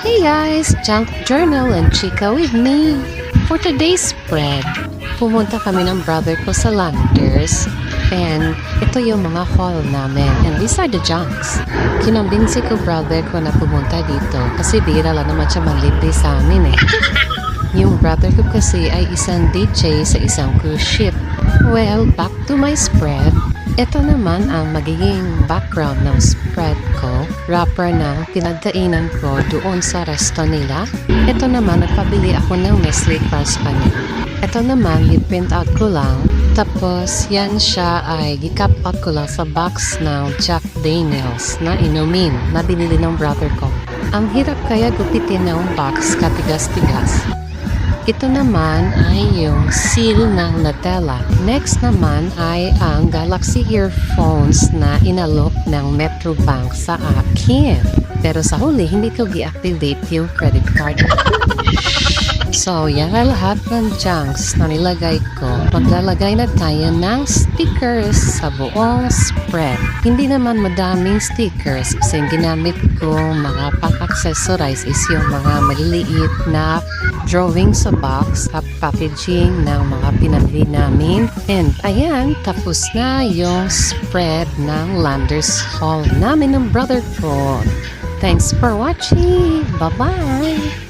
Hey guys, Junk Journal and Chica with me. For today's spread, pumunta kami ng brother ko sa Landers and ito yung mga haul namin and these are the junks. Kinambinsi ko brother ko na pumunta dito kasi bira lang naman siya manlibre sa amin eh. Yung brother ko kasi ay isang DJ sa isang cruise ship. Well, back to my spread. Ito naman ang magiging background ng spread ko. Wrapper na pinagkainan ko doon sa resto nila. Ito naman, nagpabili ako ng Nestle Crunch kanina. Ito naman, i-print out ko lang. Tapos, yan siya ay i-cut out ko lang sa box ng Jack Daniels na inumin na binili ng brother ko. Ang hirap kaya gupitin ng box katigas-tigas. Ito naman ay yung seal ng Nutella. Next naman ay ang Galaxy earphones na inalok ng Metrobank sa akin. Pero sa huli, hindi ko i-activate yung credit card. So, yan ay lahat ng junks na nilagay ko. Maglalagay na tayo ng stickers sa buong spread. Hindi naman madaming stickers kasi ginamit ko mga pang-accessorize is yung mga maliliit na drawing sa box at packaging ng mga pinamili namin. And ayan, tapos na yung spread ng Landers haul namin ng brother ko. Thanks for watching! Bye-bye!